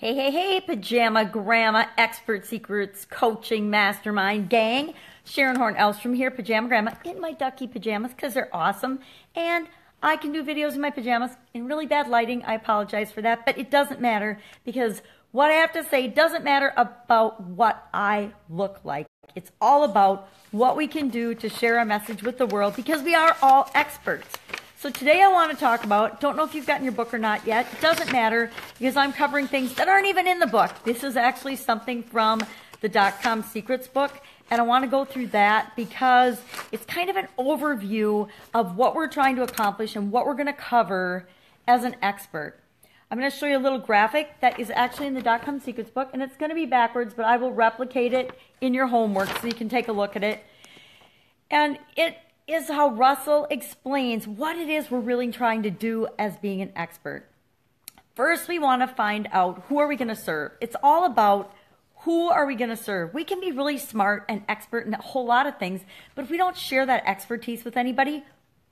Hey, hey, hey, Pajama Grandma Expert Secrets Coaching Mastermind Gang. Sharon Horne-Ellstrom here, Pajama Grandma, in my ducky pajamas because they're awesome. And I can do videos in my pajamas in really bad lighting. I apologize for that, but it doesn't matter because what I have to say doesn't matter about what I look like. It's all about what we can do to share our message with the world because we are all experts. So today I want to talk about, don't know if you've gotten your book or not yet, it doesn't matter because I'm covering things that aren't even in the book. This is actually something from the .com Secrets book, and I want to go through that because it's kind of an overview of what we're trying to accomplish and what we're going to cover as an expert. I'm going to show you a little graphic that is actually in the .com Secrets book, and it's going to be backwards, but I will replicate it in your homework so you can take a look at it. And it is how Russell explains what it is we're really trying to do as being an expert. First, we want to find out who are we going to serve. It's all about who are we going to serve. We can be really smart and expert in a whole lot of things, but if we don't share that expertise with anybody,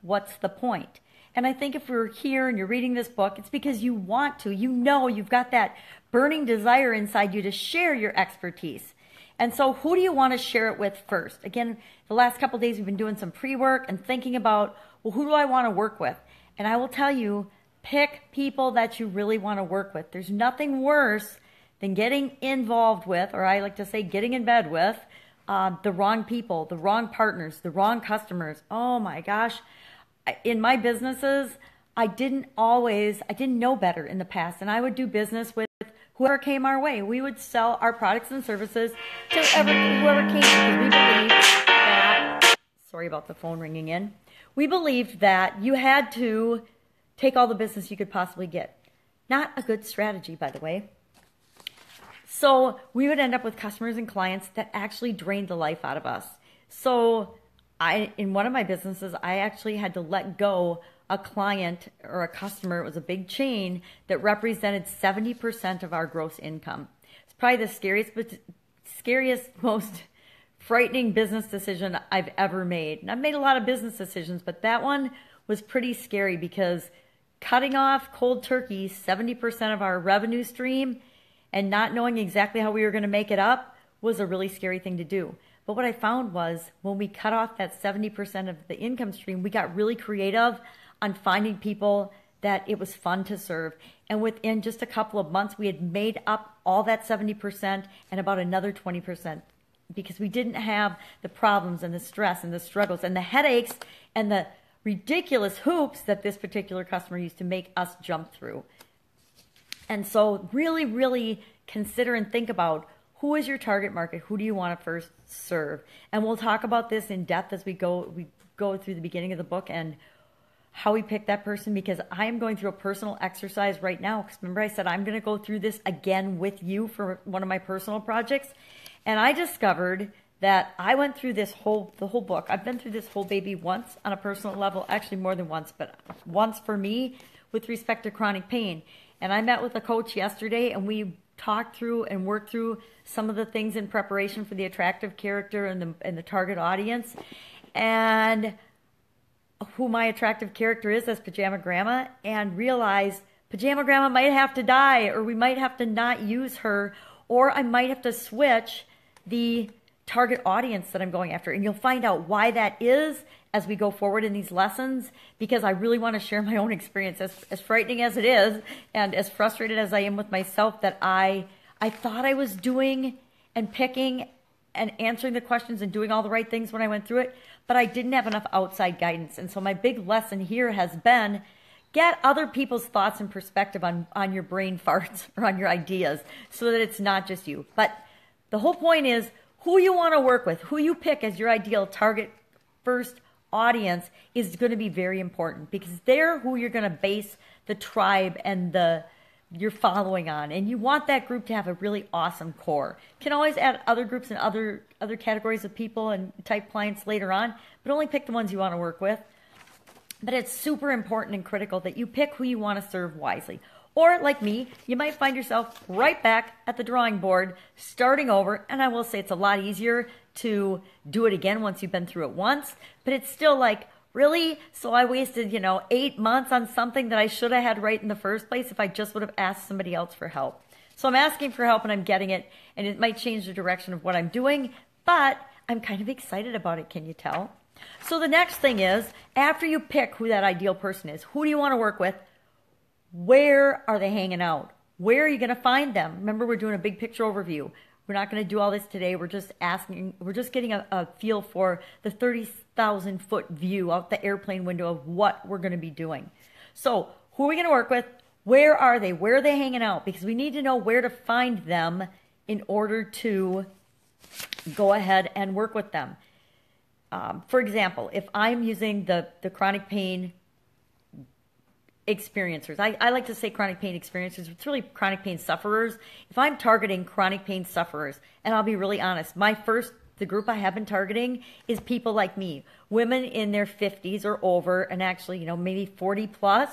what's the point? And I think if we're here and you're reading this book, it's because you want to. You know you've got that burning desire inside you to share your expertise. And so who do you want to share it with first? Again, the last couple of days we've been doing some pre-work and thinking about, well, who do I want to work with? And I will tell you, pick people that you really want to work with. There's nothing worse than getting involved with, or I like to say getting in bed with, the wrong people, the wrong partners, the wrong customers. Oh my gosh. In my businesses, I didn't know better in the past, and I would do business with whoever came our way. We would sell our products and services to whoever came because we believed that, sorry about the phone ringing in, we believed that you had to take all the business you could possibly get. Not a good strategy, by the way. So we would end up with customers and clients that actually drained the life out of us. So in one of my businesses, I actually had to let go a client or a customer. It was a big chain that represented 70% of our gross income. It's probably the scariest, most frightening business decision I've ever made. And I've made a lot of business decisions, but that one was pretty scary because cutting off cold turkey 70% of our revenue stream and not knowing exactly how we were going to make it up was a really scary thing to do. But what I found was when we cut off that 70% of the income stream, we got really creative on finding people that it was fun to serve. And within just a couple of months, we had made up all that 70% and about another 20% because we didn't have the problems and the stress and the struggles and the headaches and the ridiculous hoops that this particular customer used to make us jump through. And so really, really consider and think about who is your target market? Who do you want to first serve? And we'll talk about this in depth as we go through the beginning of the book and how we pick that person, because I am going through a personal exercise right now. Because remember I said I'm going to go through this again with you for one of my personal projects. And I discovered that I went through the whole book. I've been through this whole baby once on a personal level, actually more than once, but once for me with respect to chronic pain. And I met with a coach yesterday and we talked through and worked through some of the things in preparation for the attractive character and the target audience and who my attractive character is as Pajama Grandma, and realized Pajama Grandma might have to die, or we might have to not use her, or I might have to switch the target audience that I'm going after. And you'll find out why that is as we go forward in these lessons, because I really want to share my own experience, as frightening as it is and as frustrated as I am with myself that I thought I was doing and picking and answering the questions and doing all the right things when I went through it, but I didn't have enough outside guidance. And so my big lesson here has been get other people's thoughts and perspective on your brain farts or on your ideas so that it's not just you. But the whole point is who you want to work with, who you pick as your ideal target first audience is going to be very important because they're who you're going to base the tribe and your following on. And you want that group to have a really awesome core. You can always add other groups and other categories of people and type clients later on, but only pick the ones you want to work with. But it's super important and critical that you pick who you want to serve wisely. Or like me, you might find yourself right back at the drawing board, starting over. And I will say it's a lot easier to do it again once you've been through it once, but it's still like, really? So I wasted, 8 months on something that I should have had right in the first place if I just would have asked somebody else for help. So I'm asking for help and I'm getting it, and it might change the direction of what I'm doing, but I'm kind of excited about it, can you tell? So the next thing is, after you pick who that ideal person is, who do you want to work with? Where are they hanging out? Where are you going to find them? Remember, we're doing a big picture overview. We're not going to do all this today. We're just getting a feel for the 30,000 foot view out the airplane window of what we're going to be doing. So who are we going to work with? Where are they? Where are they hanging out? Because we need to know where to find them in order to go ahead and work with them. For example, if I'm using the chronic pain experiencers, I like to say chronic pain experiencers, it's really chronic pain sufferers. If I'm targeting chronic pain sufferers, and I'll be really honest, the group I have been targeting is people like me, women in their 50s or over, and actually, maybe 40 plus,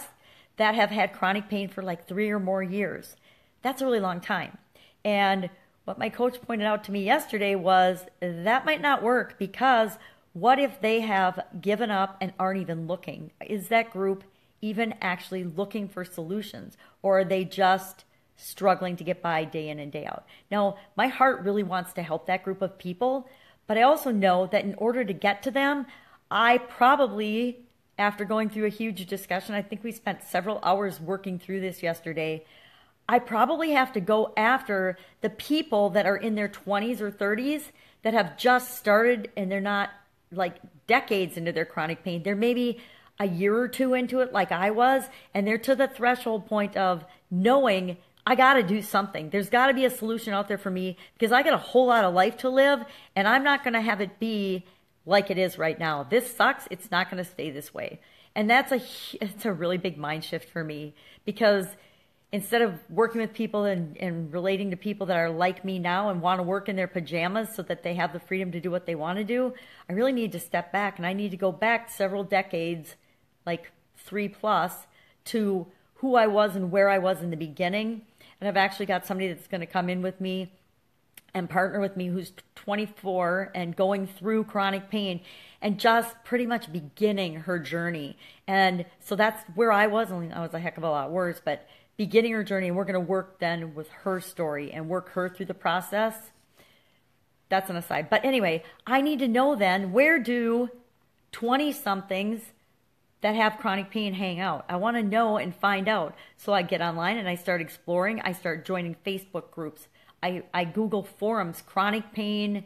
that have had chronic pain for like 3 or more years. That's a really long time. And what my coach pointed out to me yesterday was that might not work, because what if they have given up and aren't even looking? Is that group even actually looking for solutions, or are they just struggling to get by day in and day out? Now, my heart really wants to help that group of people, but I also know that in order to get to them, I probably, after going through a huge discussion, I think we spent several hours working through this yesterday, I probably have to go after the people that are in their 20s or 30s that have just started, and they're not like decades into their chronic pain. They're maybe a year or two into it like I was, and they're to the threshold point of knowing I got to do something. There's got to be a solution out there for me, because I got a whole lot of life to live, and I'm not going to have it be like it is right now. This sucks. It's not going to stay this way. And it's a really big mind shift for me, because instead of working with people and relating to people that are like me now and want to work in their pajamas so that they have the freedom to do what they want to do, I really need to step back, and I need to go back several decades, like 3+, to who I was and where I was in the beginning. And I've actually got somebody that's going to come in with me and partner with me who's 24 and going through chronic pain and just pretty much beginning her journey. And so that's where I was. Only I was a heck of a lot worse, but beginning her journey. And we're going to work then with her story and work her through the process. That's an aside. But anyway, I need to know then, where do 20-somethings that have chronic pain hang out? I want to know and find out. So I get online and I start exploring. I start joining Facebook groups. I Google forums, chronic pain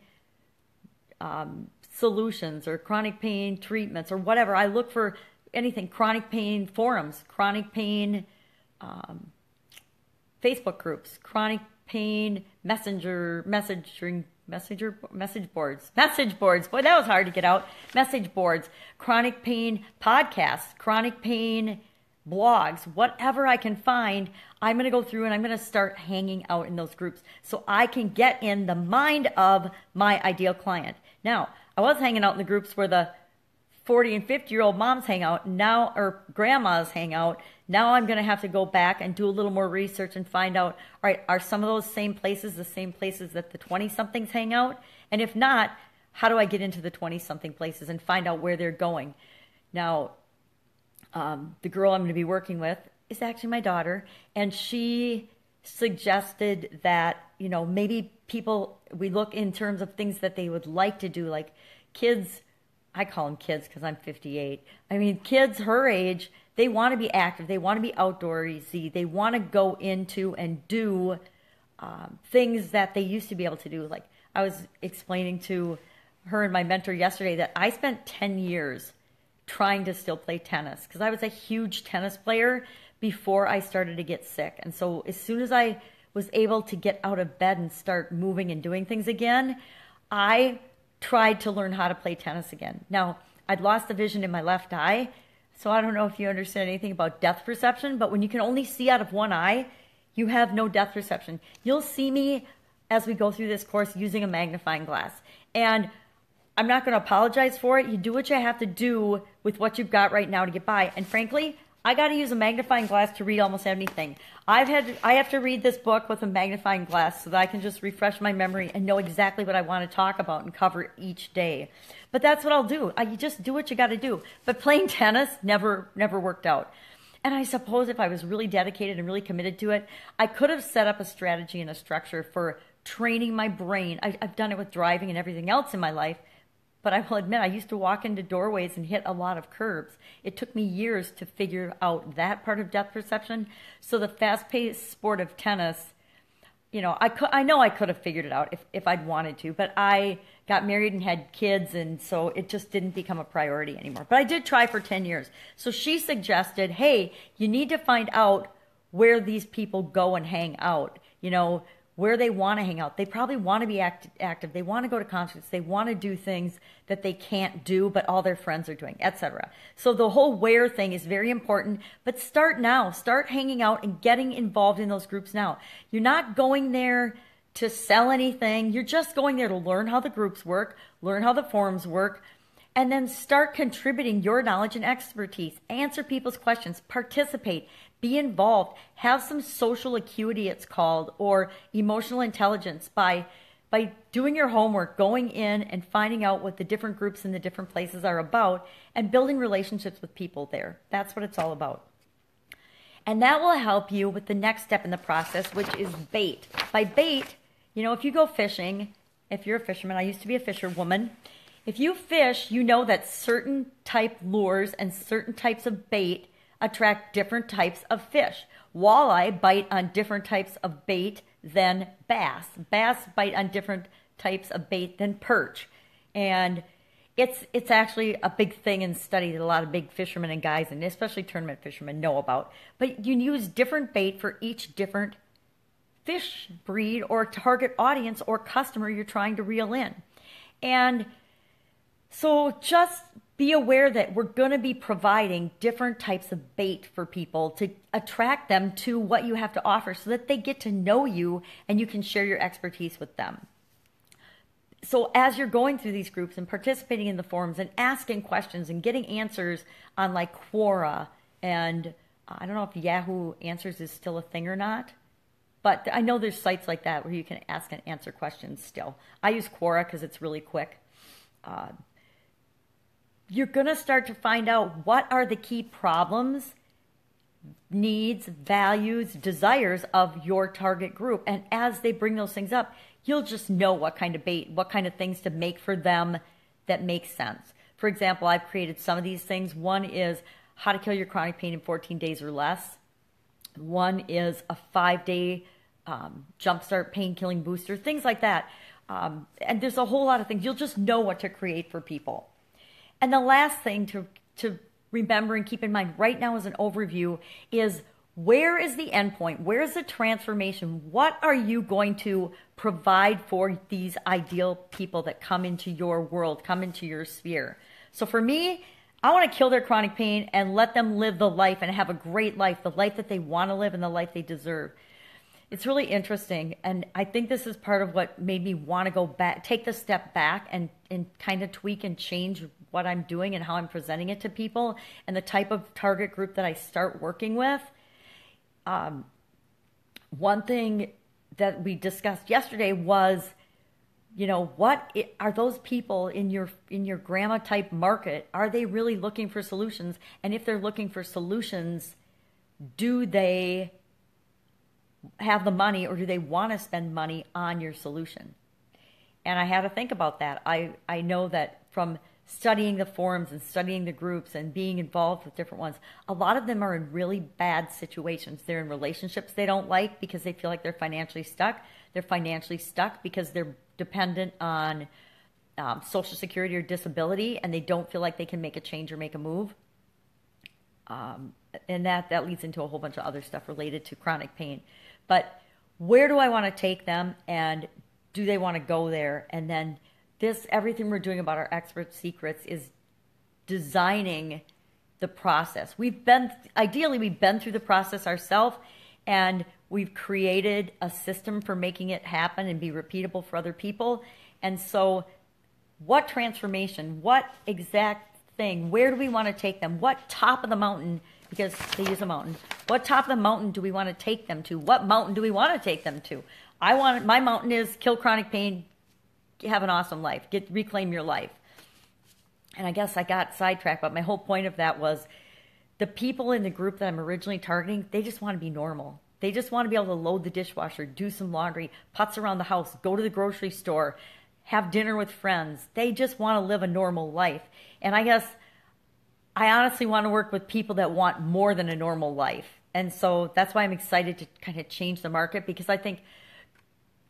solutions or chronic pain treatments or whatever. I look for anything, chronic pain forums, chronic pain Facebook groups, chronic pain message boards. Boy, that was hard to get out. Message boards, chronic pain podcasts, chronic pain blogs, whatever I can find, I'm going to go through and I'm going to start hanging out in those groups so I can get in the mind of my ideal client. Now, I was hanging out in the groups where the 40 and 50-year-old moms hang out now, or grandmas hang out. Now I'm going to have to go back and do a little more research and find out, all right, are some of those same places the same places that the 20-somethings hang out? And if not, how do I get into the 20-something places and find out where they're going? Now, the girl I'm going to be working with is actually my daughter, and she suggested that, maybe we look in terms of things that they would like to do, like kids. I call them kids because I'm 58. I mean, kids her age, they want to be active. They want to be outdoorsy. They want to go into and do things that they used to be able to do. Like I was explaining to her and my mentor yesterday that I spent 10 years trying to still play tennis because I was a huge tennis player before I started to get sick. And so as soon as I was able to get out of bed and start moving and doing things again, I tried to learn how to play tennis again. Now, I'd lost the vision in my left eye, so I don't know if you understand anything about depth perception, but when you can only see out of one eye, you have no depth perception. You'll see me as we go through this course using a magnifying glass. And I'm not going to apologize for it. You do what you have to do with what you've got right now to get by. And frankly, I got to use a magnifying glass to read almost anything. I have to read this book with a magnifying glass so that I can just refresh my memory and know exactly what I want to talk about and cover each day. But that's what I'll do. You just do what you got to do. But playing tennis never worked out. And I suppose if I was really dedicated and really committed to it, I could have set up a strategy and a structure for training my brain. I've done it with driving and everything else in my life, but I will admit I used to walk into doorways and hit a lot of curbs. It took me years to figure out that part of depth perception. So the fast-paced sport of tennis, I know I could have figured it out if I'd wanted to, but I got married and had kids, and so it just didn't become a priority anymore. But I did try for 10 years. So she suggested, hey, you need to find out where these people go and hang out, where they want to hang out. They probably want to be active. They want to go to concerts. They want to do things that they can't do, but all their friends are doing, etc. So the whole where thing is very important, but start now. Start hanging out and getting involved in those groups now. You're not going there to sell anything. You're just going there to learn how the groups work, learn how the forums work, and then start contributing your knowledge and expertise. Answer people's questions, participate, be involved, have some social acuity, it's called, or emotional intelligence by doing your homework, going in and finding out what the different groups in the different places are about and building relationships with people there. That's what it's all about. And that will help you with the next step in the process, which is bait. By bait, if you go fishing, if you're a fisherman, I used to be a fisherwoman. If you fish, you know that certain type lures and certain types of bait attract different types of fish. Walleye bite on different types of bait than bass. Bass bite on different types of bait than perch. And it's actually a big thing in study that a lot of big fishermen and guys, and especially tournament fishermen, know about. But you use different bait for each different fish breed or target audience or customer you're trying to reel in. And so just be aware that we're going to be providing different types of bait for people to attract them to what you have to offer so that they get to know you and you can share your expertise with them. So as you're going through these groups and participating in the forums and asking questions and getting answers on like Quora, and I don't know if Yahoo Answers is still a thing or not, but I know there's sites like that where you can ask and answer questions still. I use Quora because it's really quick. You're going to start to find out what are the key problems, needs, values, desires of your target group. And as they bring those things up, you'll just know what kind of bait, what kind of things to make for them that makes sense. For example, I've created some of these things. One is how to kill your chronic pain in 14 days or less. One is a 5-day jumpstart pain killing booster, things like that. And there's a whole lot of things. You'll just know what to create for people. And the last thing to remember and keep in mind right now as an overview is, where is the end point? Where is the transformation? What are you going to provide for these ideal people that come into your world, come into your sphere? So for me, I want to kill their chronic pain and let them live the life and have a great life, the life that they want to live and the life they deserve. It's really interesting, and I think this is part of what made me want to go back, take the step back and kind of tweak and change what I'm doing and how I'm presenting it to people and the type of target group that I start working with. One thing that we discussed yesterday was, are those people in your grandma type market, are they really looking for solutions? And if they're looking for solutions, do they have the money, or do they want to spend money on your solution? And I had to think about that. I know that from studying the forums and studying the groups and being involved with different ones, a lot of them are in really bad situations. They're in relationships they don't like because they feel like they're financially stuck. They're financially stuck because they're dependent on Social Security or disability, and they don't feel like they can make a change or make a move. And that leads into a whole bunch of other stuff related to chronic pain. But where do I want to take them, and do they want to go there? And then everything we're doing about our expert secrets is designing the process. Ideally, we've been through the process ourselves, and we've created a system for making it happen and be repeatable for other people. And so what transformation, what exact thing, where do we want to take them? What top of the mountain, because they use a mountain, what top of the mountain do we want to take them to? What mountain do we want to take them to? My mountain is kill chronic pain, have an awesome life, reclaim your life. And I guess I got sidetracked, but my whole point of that was the people in the group that I'm originally targeting, they just want to be normal. They just want to be able to load the dishwasher, do some laundry, putz around the house, go to the grocery store, have dinner with friends. They just want to live a normal life. And I guess I honestly want to work with people that want more than a normal life. And so that's why I'm excited to kind of change the market, because I think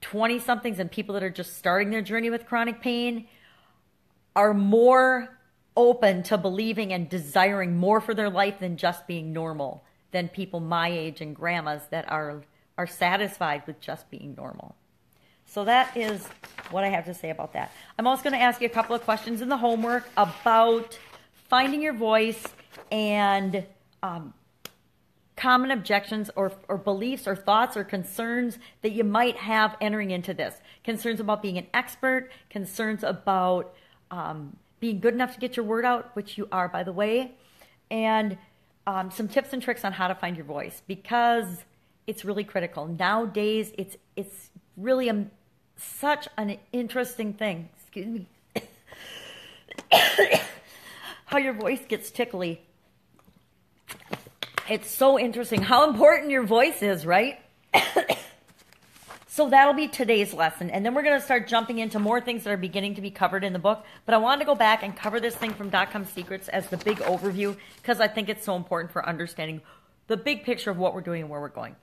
20-somethings and people that are just starting their journey with chronic pain are more open to believing and desiring more for their life than just being normal, than people my age and grandmas that are satisfied with just being normal. So that is what I have to say about that. I'm also going to ask you a couple of questions in the homework about finding your voice and common objections or beliefs or thoughts or concerns that you might have entering into this. Concerns about being an expert, concerns about being good enough to get your word out, which you are, by the way, and some tips and tricks on how to find your voice, because it's really critical. Nowadays, it's really such an interesting thing. Excuse me. How your voice gets tickly. It's so interesting how important your voice is, right? So that'll be today's lesson. And then we're going to start jumping into more things that are beginning to be covered in the book. But I wanted to go back and cover this thing from .com Secrets as the big overview, because I think it's so important for understanding the big picture of what we're doing and where we're going.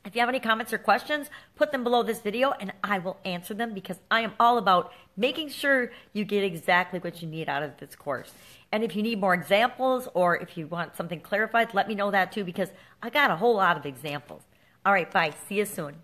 If you have any comments or questions, put them below this video and I will answer them, because I am all about making sure you get exactly what you need out of this course. And if you need more examples or if you want something clarified, let me know that too, because I got a whole lot of examples. All right, bye. See you soon.